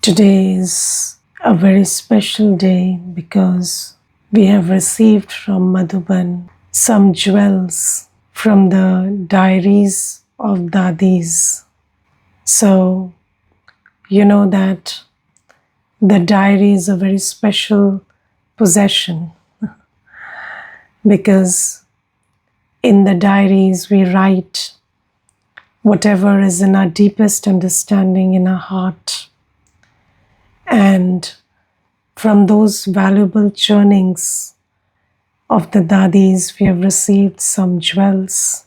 Today is a very special day because we have received from Madhuban some jewels from the Diaries of Dadis. So, you know that the diary is a very special possession because in the diaries we write whatever is in our deepest understanding in our heart. And from those valuable churnings of the Dadis, we have received some jewels,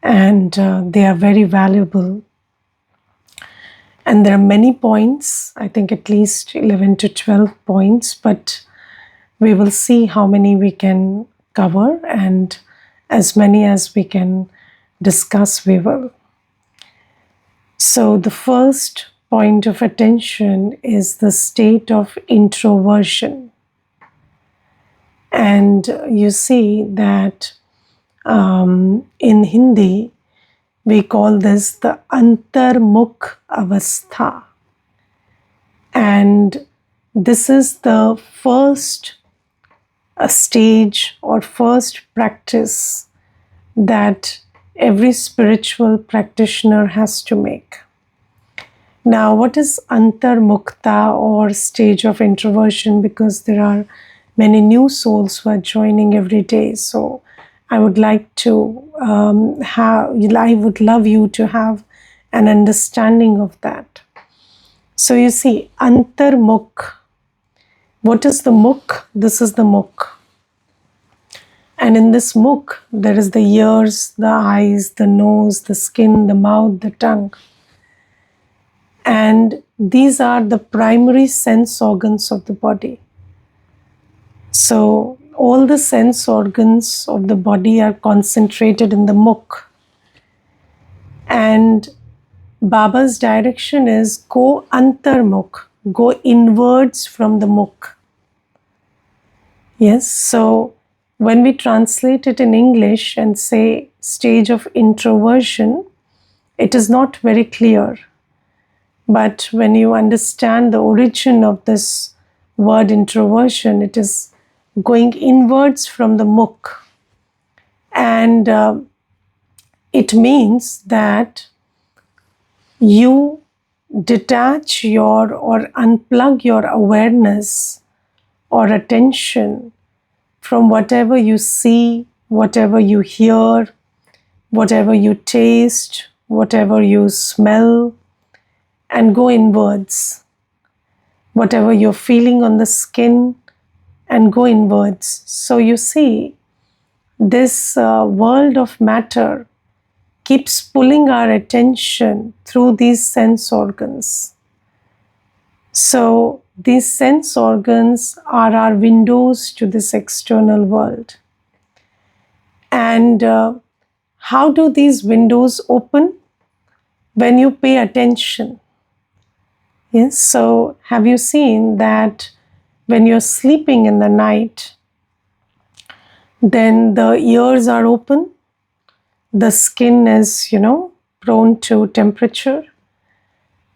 and they are very valuable. And there are many points, I think at least 11 to 12 points, but we will see how many we can cover, and as many as we can discuss, we will. So the first point of attention is the state of introversion. And you see that in Hindi, we call this the antarmukh avastha. And this is the first stage or first practice that every spiritual practitioner has to make. Now, what is antarmukta or stage of introversion? Because there are many new souls who are joining every day. So I would like to I would love you to have an understanding of that. So you see, antarmukh. What is the mukh? This is the mukh. And in this mukh, there is the ears, the eyes, the nose, the skin, the mouth, the tongue. And these are the primary sense organs of the body. So all the sense organs of the body are concentrated in the mukh. And Baba's direction is go antarmukh, go inwards from the mukh. Yes, so when we translate it in English and say stage of introversion, it is not very clear. But when you understand the origin of this word introversion, it is going inwards from the mukh. And it means that you detach your or unplug your awareness or attention from whatever you see, whatever you hear, whatever you taste, whatever you smell, and go inwards. Whatever you're feeling on the skin, and go inwards. So you see, this world of matter keeps pulling our attention through these sense organs. So these sense organs are our windows to this external world. And how do these windows open? When you pay attention. Yes, so have you seen that when you're sleeping in the night, then the ears are open, the skin is, prone to temperature,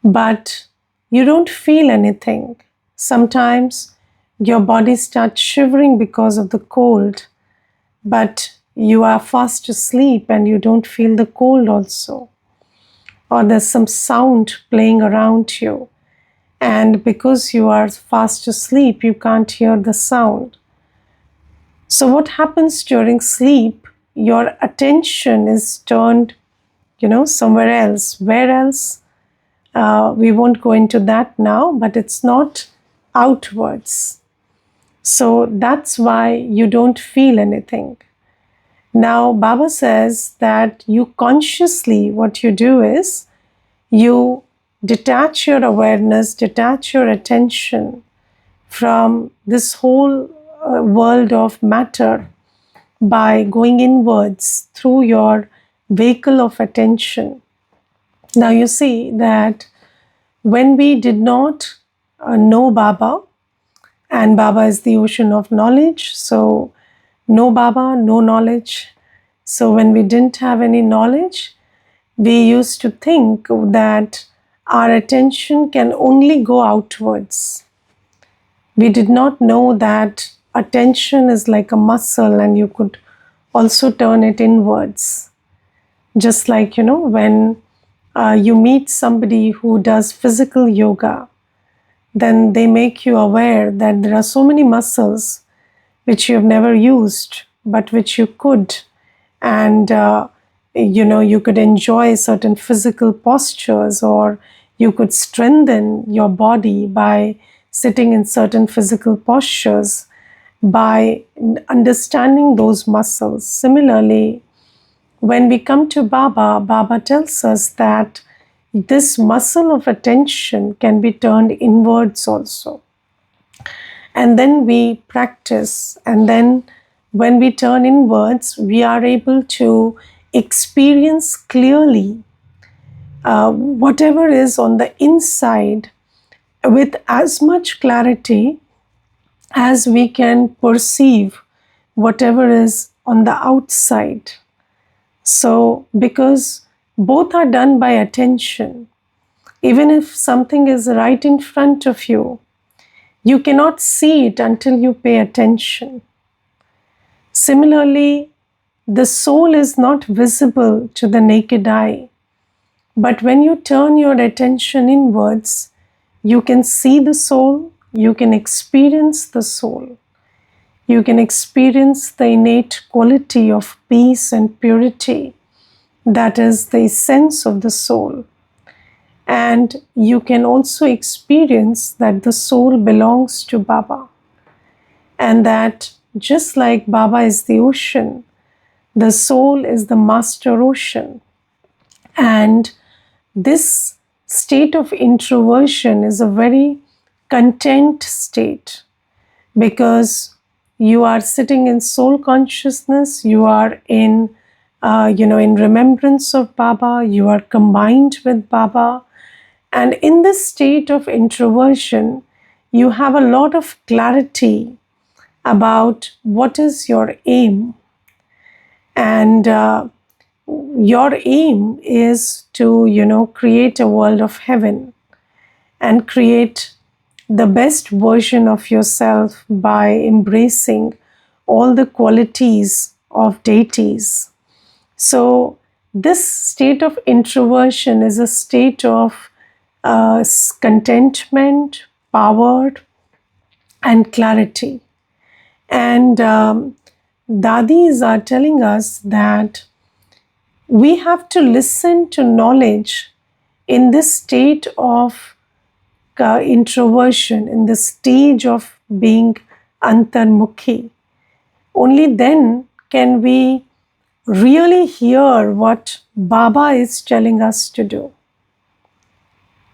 but you don't feel anything. Sometimes your body starts shivering because of the cold, but you are fast asleep and you don't feel the cold also. Or there's some sound playing around you. And because you are fast asleep, you can't hear the sound. So what happens during sleep? Your attention is turned, somewhere else. Where else? We won't go into that now, but it's not outwards. So that's why you don't feel anything. Now, Baba says that you consciously, what you do is, you detach your awareness, detach your attention from this whole world of matter by going inwards through your vehicle of attention. Now you see that when we did not know Baba, and Baba is the ocean of knowledge, so no Baba, no knowledge. So when we didn't have any knowledge, we used to think that our attention can only go outwards. We did not know that attention is like a muscle and you could also turn it inwards. Just like, when you meet somebody who does physical yoga, then they make you aware that there are so many muscles which you have never used, but which you could. And, you could enjoy certain physical postures, or you could strengthen your body by sitting in certain physical postures by understanding those muscles. Similarly, when we come to Baba, Baba tells us that this muscle of attention can be turned inwards also. And then we practice, and then when we turn inwards, we are able to experience clearly whatever is on the inside with as much clarity as we can perceive whatever is on the outside. So, because both are done by attention, even if something is right in front of you, you cannot see it until you pay attention. Similarly, the soul is not visible to the naked eye, but when you turn your attention inwards, you can see the soul, you can experience the soul. You can experience the innate quality of peace and purity that is the essence of the soul. And you can also experience that the soul belongs to Baba. And that just like Baba is the ocean, the soul is the master ocean. And this state of introversion is a very content state, because you are sitting in soul consciousness, you are in remembrance of Baba, you are combined with Baba. And in this state of introversion, you have a lot of clarity about what is your aim. And your aim is to, create a world of heaven and create the best version of yourself by embracing all the qualities of deities. So, this state of introversion is a state of contentment, power, and clarity. And Dadis are telling us that we have to listen to knowledge in this state of introversion, in the stage of being antarmukhi. Only then can we really hear what Baba is telling us to do.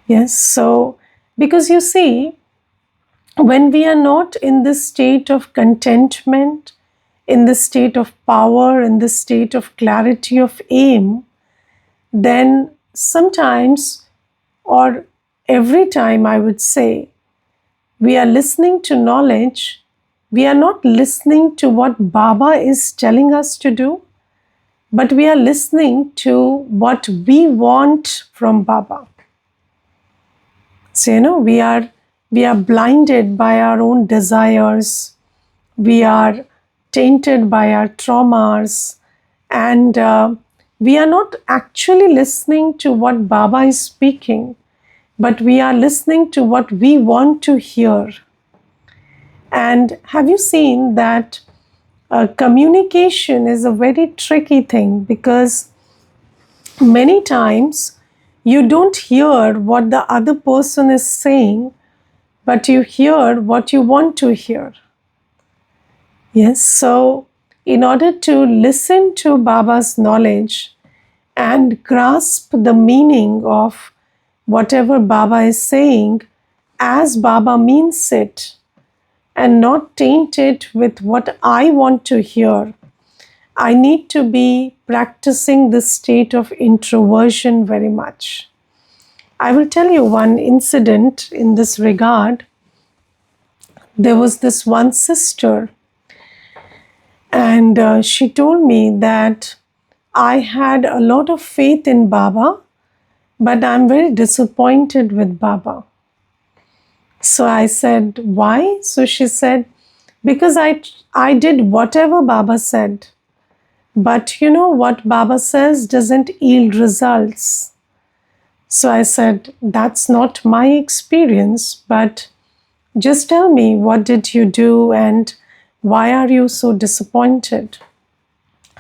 Yes, so because you see, when we are not in this state of contentment, in the state of power, in the state of clarity of aim, then sometimes, or every time I would say, we are listening to knowledge, we are not listening to what Baba is telling us to do, but we are listening to what we want from Baba. So, we are blinded by our own desires, we are tainted by our traumas, and we are not actually listening to what Baba is speaking, but we are listening to what we want to hear. And have you seen that communication is a very tricky thing, because many times you don't hear what the other person is saying, but you hear what you want to hear. Yes, so in order to listen to Baba's knowledge and grasp the meaning of whatever Baba is saying as Baba means it, and not taint it with what I want to hear, I need to be practicing this state of introversion very much. I will tell you one incident in this regard. There was this one sister, and she told me that I had a lot of faith in Baba, but I'm very disappointed with Baba. So I said, why? So she said, because I did whatever Baba said. But you know what Baba says doesn't yield results. So I said, that's not my experience, but just tell me, what did you do and why are you so disappointed?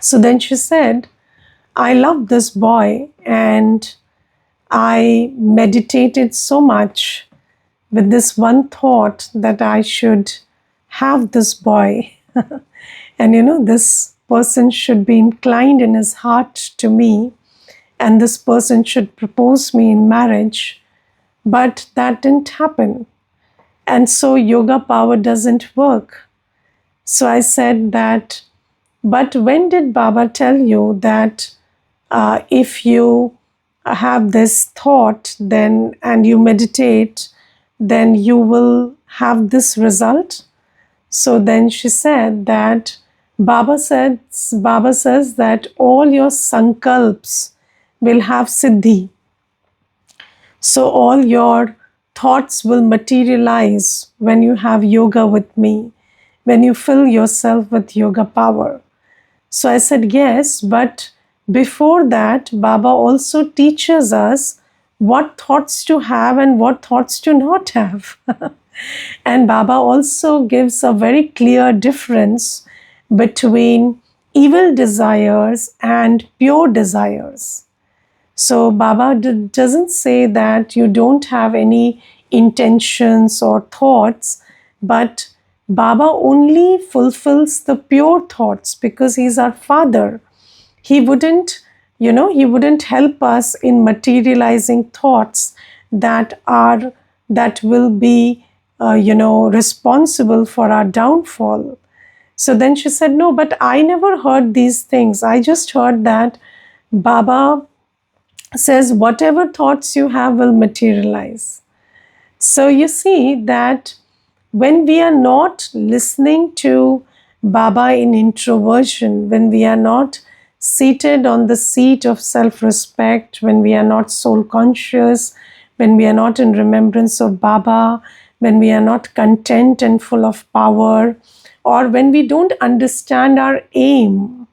So then she said, I love this boy and I meditated so much with this one thought that I should have this boy. And this person should be inclined in his heart to me, and this person should propose me in marriage. But that didn't happen. And so yoga power doesn't work. So I said that, but when did Baba tell you that if you have this thought then and you meditate, then you will have this result? So then she said that Baba says that all your sankalps will have siddhi. So all your thoughts will materialize when you have yoga with me, when you fill yourself with yoga power. So I said, yes, but before that, Baba also teaches us what thoughts to have and what thoughts to not have. And Baba also gives a very clear difference between evil desires and pure desires. So Baba doesn't say that you don't have any intentions or thoughts, but Baba only fulfills the pure thoughts because he's our father. He wouldn't, he wouldn't help us in materializing thoughts that will be, responsible for our downfall. So then she said, no, but I never heard these things. I just heard that Baba says whatever thoughts you have will materialize. So you see that when we are not listening to Baba in introversion, when we are not seated on the seat of self respect, when we are not soul conscious, when we are not in remembrance of Baba, when we are not content and full of power, or when we don't understand our aim.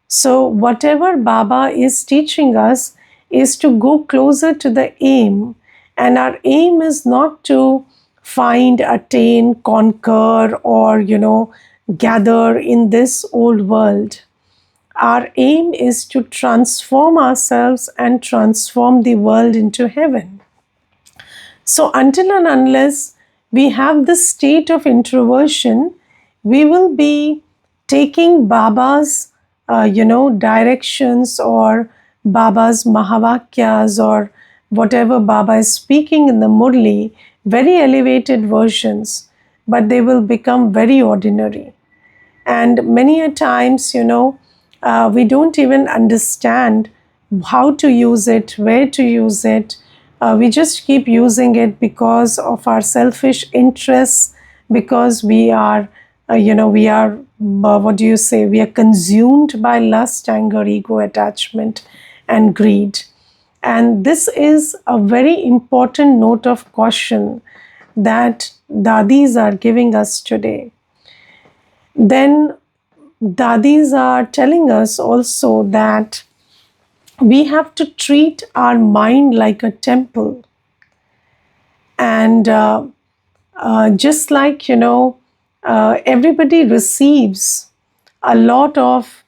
So, whatever Baba is teaching us is to go closer to the aim. And our aim is not to find, attain, conquer, or, gather in this old world. Our aim is to transform ourselves and transform the world into heaven. So, until and unless we have this state of introversion, we will be taking Baba's, directions or Baba's Mahavakyas or whatever Baba is speaking in the Murli, very elevated versions, but they will become very ordinary. And many a times, we don't even understand how to use it, where to use it. We just keep using it because of our selfish interests, because we are, what do you say? We are consumed by lust, anger, ego, attachment, and greed. And this is a very important note of caution that Dadis are giving us today. Then Dadis are telling us also that we have to treat our mind like a temple. And just like, everybody receives a lot of,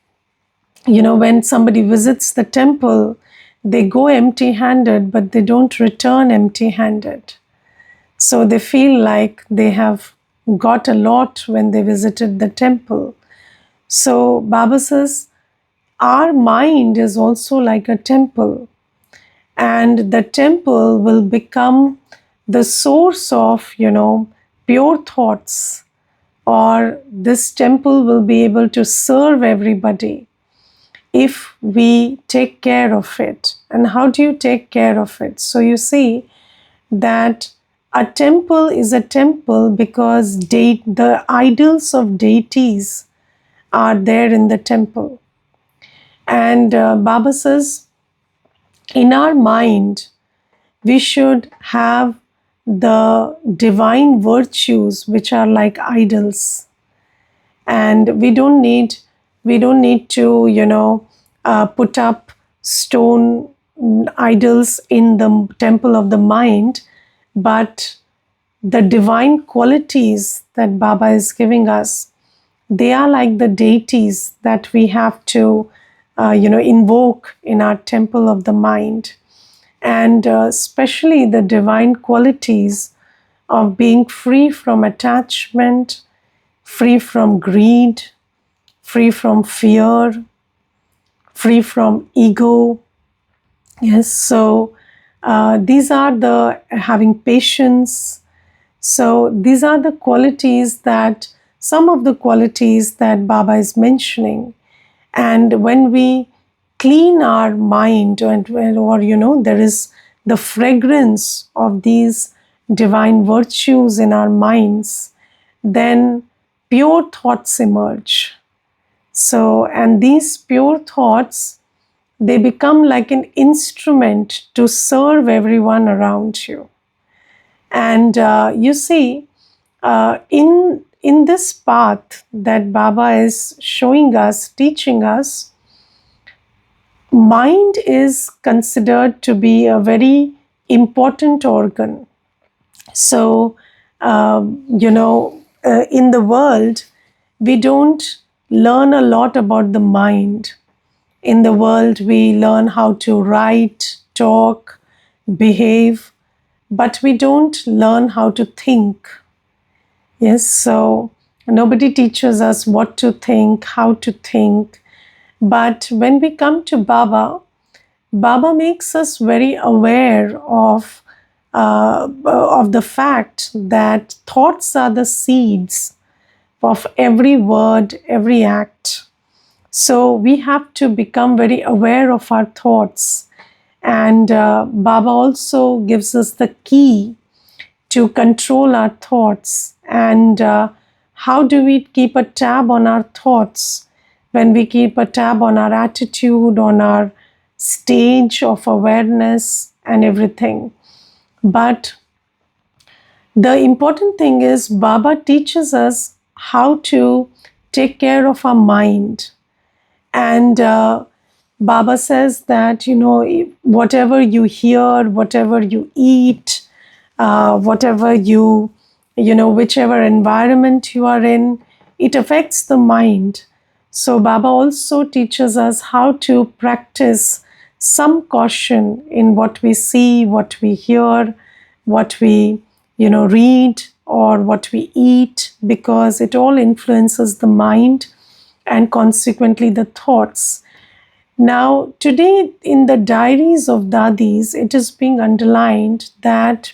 when somebody visits the temple, they go empty handed, but they don't return empty handed. So they feel like they have got a lot when they visited the temple. So Baba says, our mind is also like a temple, and the temple will become the source of, pure thoughts, or this temple will be able to serve everybody if we take care of it. And how do you take care of it? So you see that a temple is a temple because the idols of deities are there in the temple. And Baba says, in our mind, we should have the divine virtues which are like idols, and we don't need to put up stone idols in the temple of the mind, but the divine qualities that Baba is giving us, they are like the deities that we have to invoke in our temple of the mind. And especially the divine qualities of being free from attachment, free from greed, free from fear, free from ego. Yes, so these are the having patience. So these are the qualities that, some of the qualities that Baba is mentioning. And when we clean our mind, or there is the fragrance of these divine virtues in our minds, then pure thoughts emerge. So, and these pure thoughts, they become like an instrument to serve everyone around you. And you see, in this path that Baba is showing us, teaching us, mind is considered to be a very important organ. So, in the world, we don't learn a lot about the mind. In the world, we learn how to write, talk, behave, but we don't learn how to think. Yes, so nobody teaches us what to think, how to think. But when we come to Baba, Baba makes us very aware of the fact that thoughts are the seeds of every word, every act. So we have to become very aware of our thoughts. And Baba also gives us the key to control our thoughts. And how do we keep a tab on our thoughts? When we keep a tab on our attitude, on our stage of awareness and everything. But the important thing is Baba teaches us how to take care of our mind. And Baba says that, whatever you hear, whatever you eat, whatever whichever environment you are in, it affects the mind. So Baba also teaches us how to practice some caution in what we see, what we hear, what we read, or what we eat, because it all influences the mind and consequently the thoughts. Now, today in the Diaries of Dadis, it is being underlined that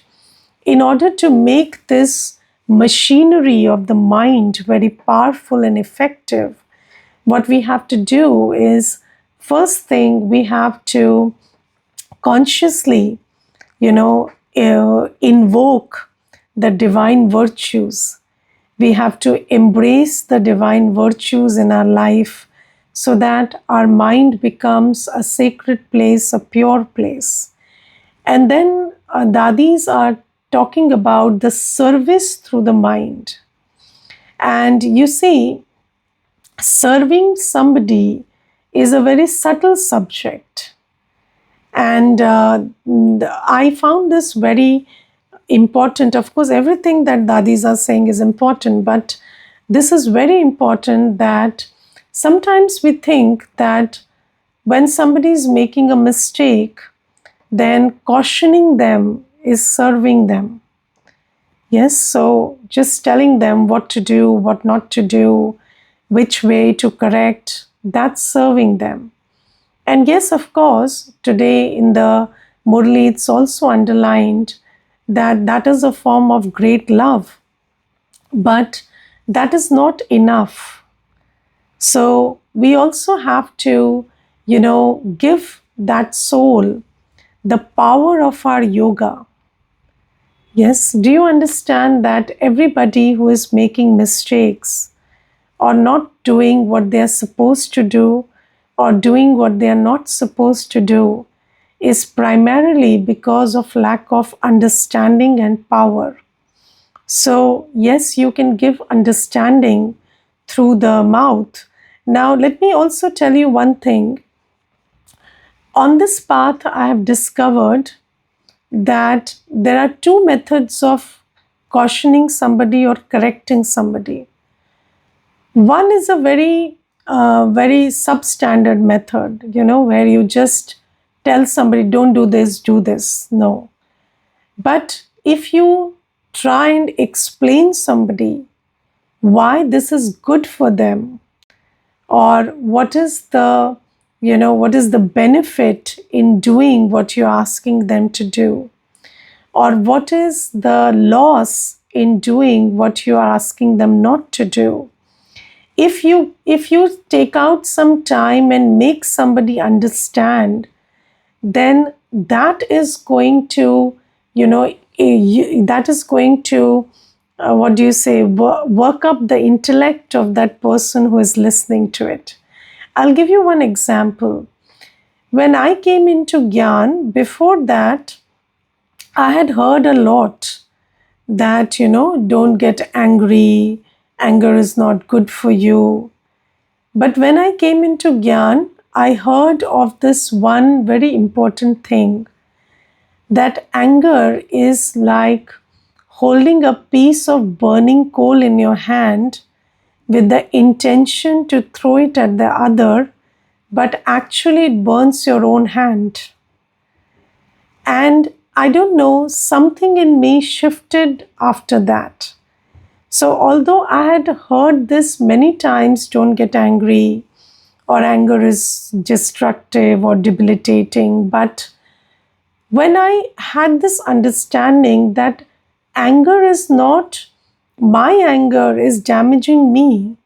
in order to make this machinery of the mind very powerful and effective, what we have to do is, first thing, we have to consciously, invoke the divine virtues. We have to embrace the divine virtues in our life so that our mind becomes a sacred place, a pure place. And then Dadis are talking about the service through the mind. And you see, serving somebody is a very subtle subject. And I found this very important. Of course, everything that Dadis are saying is important, but this is very important, that sometimes we think that when somebody is making a mistake, then cautioning them is serving them. Yes, so just telling them what to do, what not to do, which way to correct, that's serving them. And yes, of course, today in the Murli, it's also underlined that that is a form of great love. But that is not enough. So we also have to, give that soul the power of our yoga. Yes, do you understand that everybody who is making mistakes or not doing what they are supposed to do or doing what they are not supposed to do, is primarily because of lack of understanding and power. So, yes, you can give understanding through the mouth. Now, let me also tell you one thing. On this path, I have discovered that there are two methods of cautioning somebody or correcting somebody. One is a very substandard method, where you just tell somebody, don't do this, do this. No. But if you try and explain somebody why this is good for them, or what is the benefit in doing what you're asking them to do, or what is the loss in doing what you are asking them not to do. If you take out some time and make somebody understand, then that is going to that is going to what do you say, work up the intellect of that person who is listening to it. I'll give you one example. When I came into Gyan, before that, I had heard a lot that, don't get angry, anger is not good for you. But when I came into Gyan, I heard of this one very important thing, that anger is like holding a piece of burning coal in your hand with the intention to throw it at the other, but actually it burns your own hand. And I don't know, something in me shifted after that. So, although I had heard this many times, don't get angry, or anger is destructive or debilitating, but when I had this understanding that anger is not, my anger is damaging me,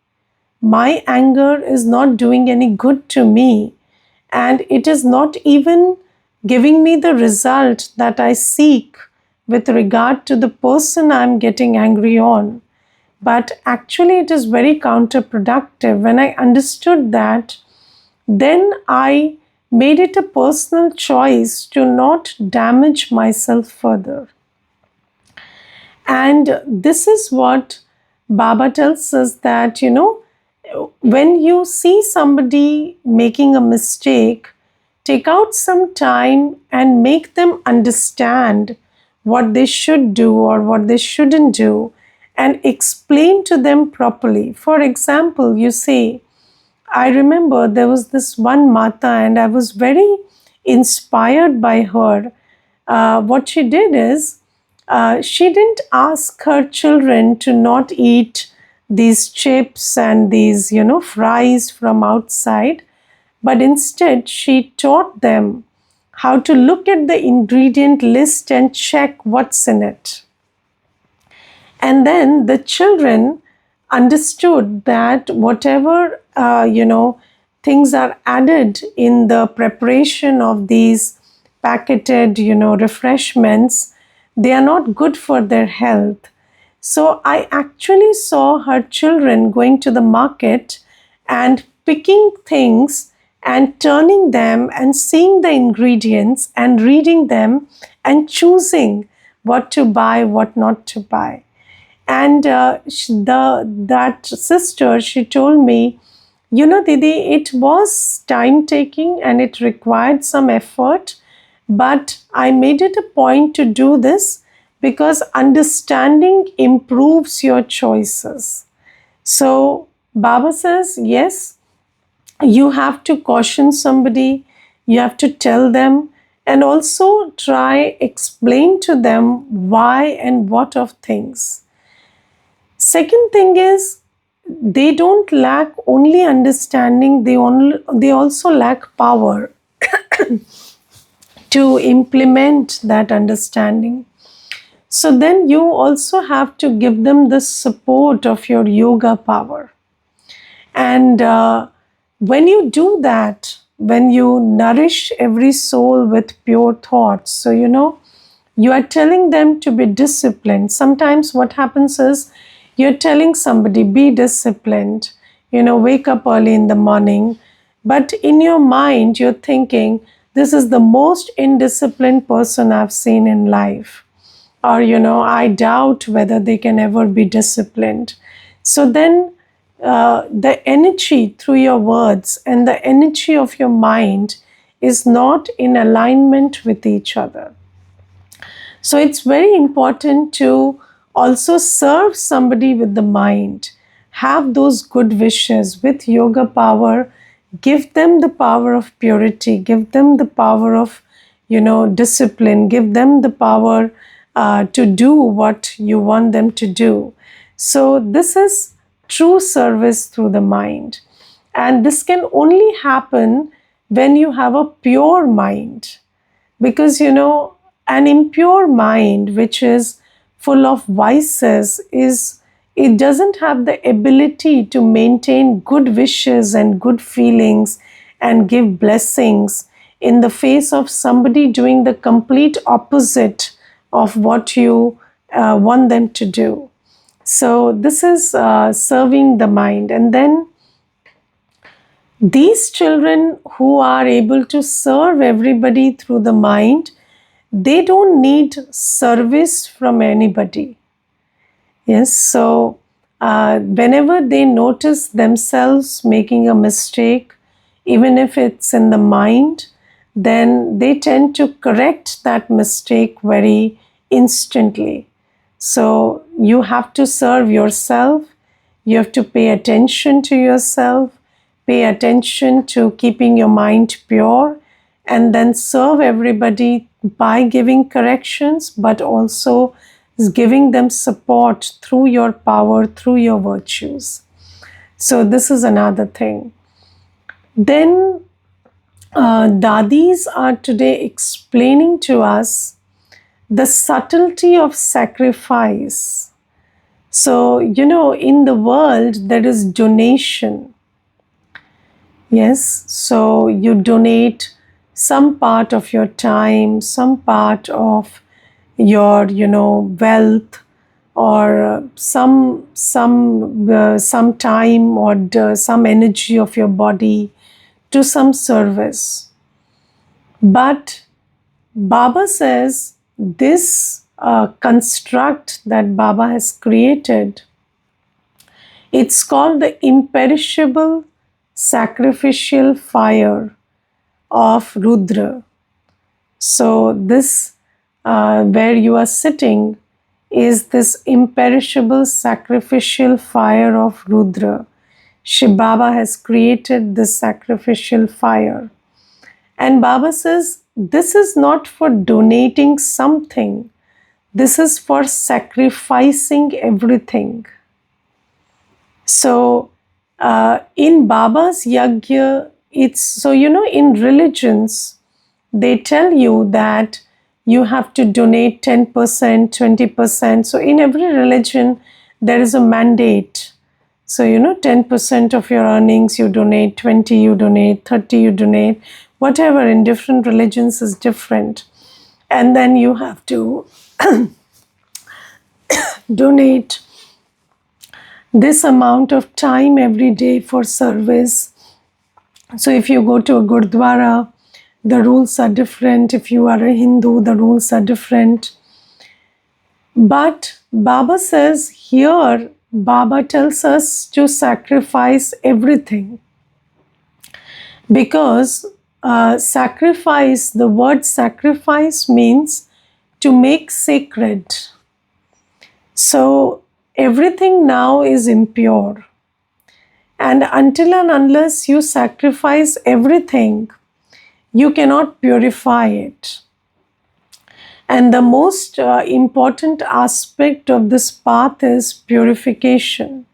my anger is not doing any good to me, and it is not even giving me the result that I seek with regard to the person I'm getting angry on. But actually, it is very counterproductive. When I understood that, then I made it a personal choice to not damage myself further. And this is what Baba tells us, that, when you see somebody making a mistake, take out some time and make them understand what they should do or what they shouldn't do, and explain to them properly. For example, you say, I remember there was this one Mata, and I was very inspired by her. What she did is, she didn't ask her children to not eat these chips and these, fries from outside, but instead she taught them how to look at the ingredient list and check what's in it. And then the children understood that whatever, things are added in the preparation of these packeted, refreshments, they are not good for their health. So I actually saw her children going to the market and picking things and turning them and seeing the ingredients and reading them and choosing what to buy, what not to buy. And that sister, she told me, Didi, it was time taking and it required some effort, but I made it a point to do this because understanding improves your choices. So Baba says, yes, you have to caution somebody, you have to tell them, and also try explain to them why and what of things. Second thing is, they don't lack only understanding, they also lack power to implement that understanding. So then you also have to give them the support of your yoga power. And when you do that, when you nourish every soul with pure thoughts, so you are telling them to be disciplined. Sometimes what happens is, you're telling somebody, be disciplined, wake up early in the morning, but in your mind, you're thinking, this is the most indisciplined person I've seen in life. Or, I doubt whether they can ever be disciplined. So then, the energy through your words and the energy of your mind is not in alignment with each other. So it's very important to also serve somebody with the mind, have those good wishes with yoga power, give them the power of purity, give them the power of, discipline, give them the power to do what you want them to do. So this is true service through the mind. And this can only happen when you have a pure mind, because an impure mind which is full of vices, is it doesn't have the ability to maintain good wishes and good feelings and give blessings in the face of somebody doing the complete opposite of what you want them to do. So this is serving the mind. And then these children who are able to serve everybody through the mind, they don't need service from anybody. Yes, so whenever they notice themselves making a mistake, even if it's in the mind, then they tend to correct that mistake very instantly. So you have to serve yourself, you have to pay attention to yourself, pay attention to keeping your mind pure, and then serve everybody by giving corrections, but also giving them support through your power, through your virtues. So this is another thing. Then Dadis are today explaining to us the subtlety of sacrifice. So, in the world, there is donation. Yes, so you donate some part of your time, some part of your, wealth, or some time, or some energy of your body to some service. But Baba says this construct that Baba has created, it's called the imperishable sacrificial fire of Rudra. So this, where you are sitting, is this imperishable sacrificial fire of Rudra. Shiv Baba has created this sacrificial fire. And Baba says, this is not for donating something, this is for sacrificing everything. So, in Baba's yagya, it's so, in religions, they tell you that you have to donate 10%, 20%. So, in every religion, there is a mandate. So, 10% of your earnings you donate, 20 you donate, 30 you donate, whatever. In different religions is different. And then you have to donate this amount of time every day for service. So if you go to a Gurdwara, the rules are different. If you are a Hindu, the rules are different. But Baba says here, Baba tells us to sacrifice everything. Because sacrifice, the word sacrifice means to make sacred. So everything now is impure. And until and unless you sacrifice everything, you cannot purify it. And the most important aspect of this path is purification.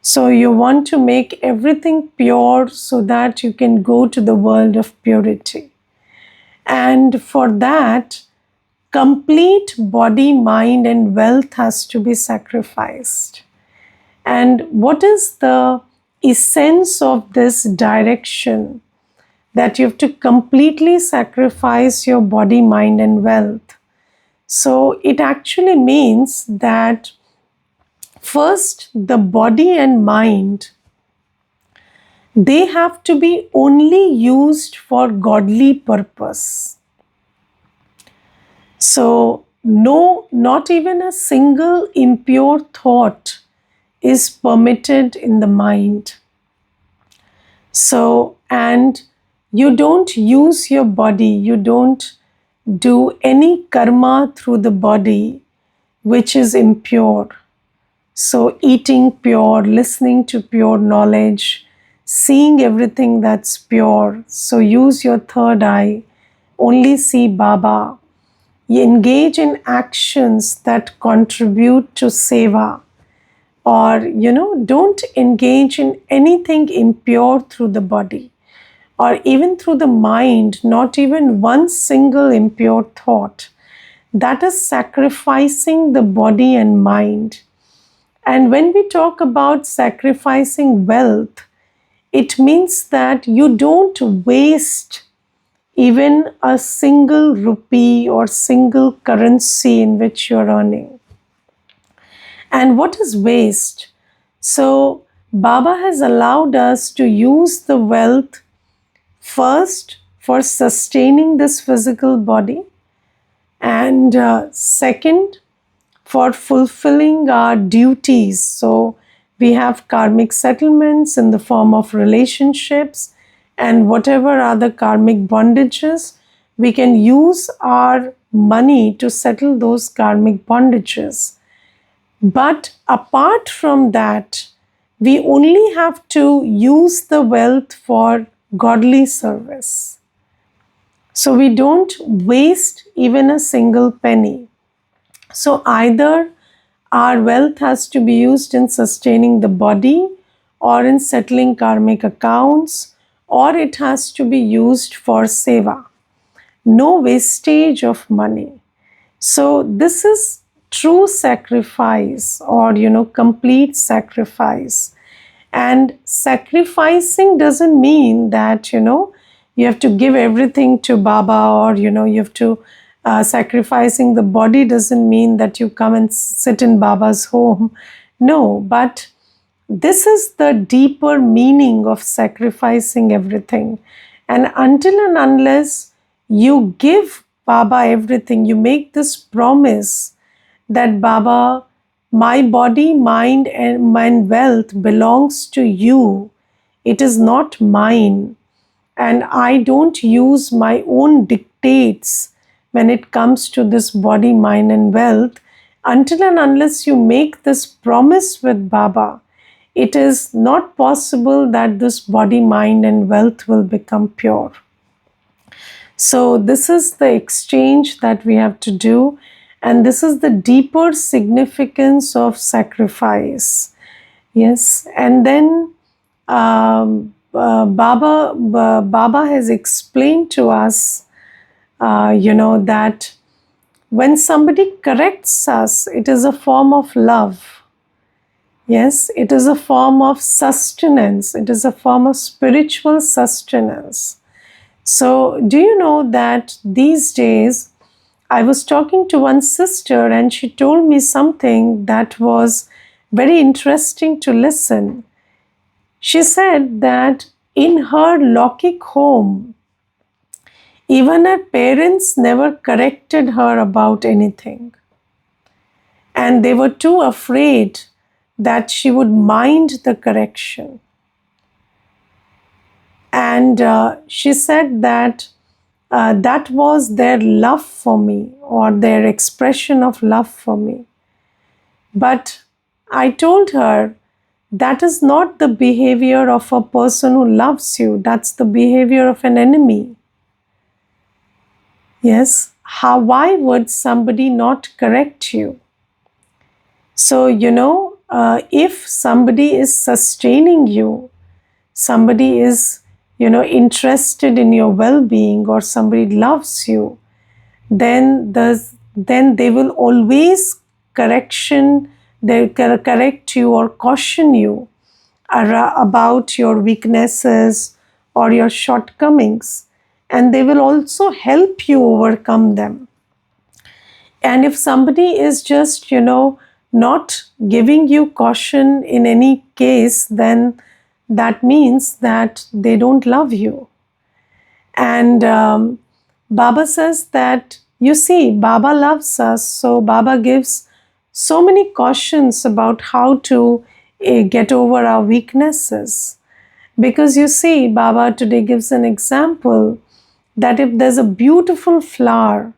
So you want to make everything pure so that you can go to the world of purity. And for that, complete body, mind, and wealth has to be sacrificed. And what is the essence of this direction? That you have to completely sacrifice your body, mind, and wealth. So it actually means that first, the body and mind They have to be only used for godly purpose. So, no, not even a single impure thought is permitted in the mind. So, and you don't use your body, you don't do any karma through the body which is impure. So, eating pure, listening to pure knowledge, seeing everything that's pure. So, use your third eye, only see Baba. You engage in actions that contribute to seva, or don't engage in anything impure through the body or even through the mind, not even one single impure thought. That is sacrificing the body and mind. And when we talk about sacrificing wealth, it means that you don't waste even a single rupee or single currency in which you're earning. And what is waste? So, Baba has allowed us to use the wealth first for sustaining this physical body, and second, for fulfilling our duties. So, we have karmic settlements in the form of relationships and whatever other karmic bondages. We can use our money to settle those karmic bondages. But apart from that, we only have to use the wealth for godly service. So we don't waste even a single penny. So either our wealth has to be used in sustaining the body or in settling karmic accounts, or it has to be used for seva. No wastage of money. So this is true sacrifice, or complete sacrifice. And sacrificing doesn't mean that you have to give everything to Baba, or you have to sacrificing the body doesn't mean that you come and sit in Baba's home. No, but this is the deeper meaning of sacrificing everything. And until and unless you give Baba everything, you make this promise that Baba, my body, mind, and my wealth belongs to you. It is not mine. And I don't use my own dictates when it comes to this body, mind, and wealth. Until and unless you make this promise with Baba, it is not possible that this body, mind, and wealth will become pure. So, this is the exchange that we have to do, and this is the deeper significance of sacrifice. Yes, and then Baba has explained to us, that when somebody corrects us, it is a form of love. Yes, it is a form of sustenance. It is a form of spiritual sustenance. So, do you know that these days I was talking to one sister and she told me something that was very interesting to listen. She said that in her Lokik home, even her parents never corrected her about anything. And they were too afraid that she would mind the correction. And she said that that was their love for me, or their expression of love for me. But I told her, that is not the behavior of a person who loves you, that's the behavior of an enemy. Yes, why would somebody not correct you? So, if somebody is sustaining you, somebody is, interested in your well-being, or somebody loves you, then they will always they correct you or caution you about your weaknesses or your shortcomings, and they will also help you overcome them. And if somebody is just, not giving you caution in any case, then that means that they don't love you. And Baba says that, you see, Baba loves us, so Baba gives so many cautions about how to get over our weaknesses. Because you see, Baba today gives an example that if there's a beautiful flower,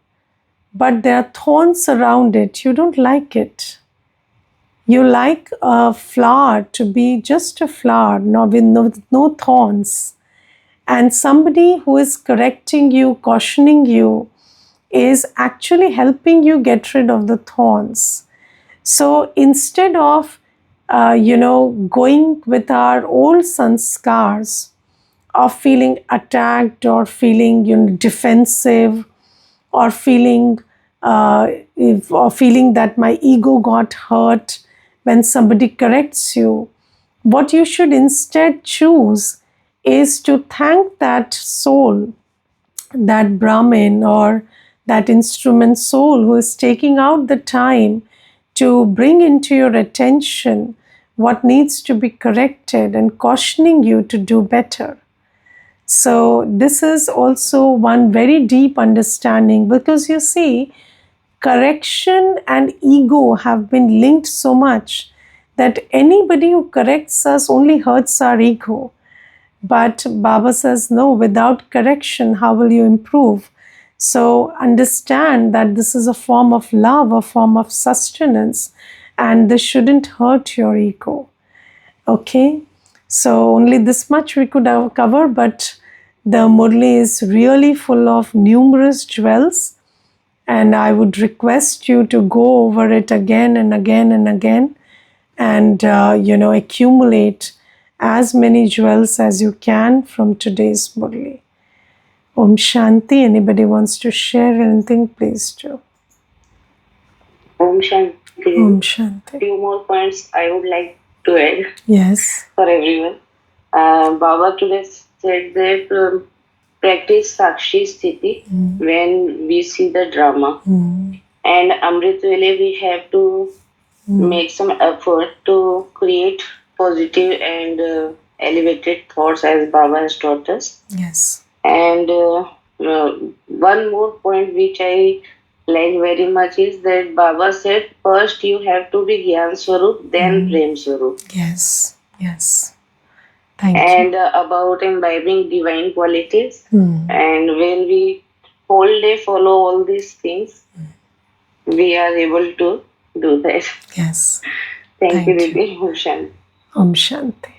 but there are thorns around it, you don't like it. You like a flower to be just a flower, no thorns. And somebody who is correcting you, cautioning you, is actually helping you get rid of the thorns. So instead of, going with our old sanskars of feeling attacked or feeling, defensive, or feeling that my ego got hurt when somebody corrects you, what you should instead choose is to thank that soul, that Brahmin or that instrument soul who is taking out the time to bring into your attention what needs to be corrected and cautioning you to do better. So, this is also one very deep understanding, because you see, correction and ego have been linked so much that anybody who corrects us only hurts our ego. But Baba says, no, without correction, how will you improve? So understand that this is a form of love, a form of sustenance, and this shouldn't hurt your ego. Okay? So only this much we could have covered, but the Murli is really full of numerous jewels, and I would request you to go over it again and again and again, and accumulate as many jewels as you can from today's Murli. Om Shanti. Anybody wants to share anything, please do. Om Shanti. Om Shanti. Few more points I would like to add. Yes. For everyone. Baba today said that practice Sakshi Sthiti when we see the drama. And Amrit Vele, we have to make some effort to create positive and elevated thoughts as Baba has taught us. Yes. And one more point which I like very much is that Baba said first you have to be Gyan Swarup, then Prem Swarup. Yes. Yes. Thank And you. about imbibing divine qualities. And when we whole day follow all these things, we are able to do that. Yes. Thank you, Thank you. Didi. Om Shanti. Om Shanti.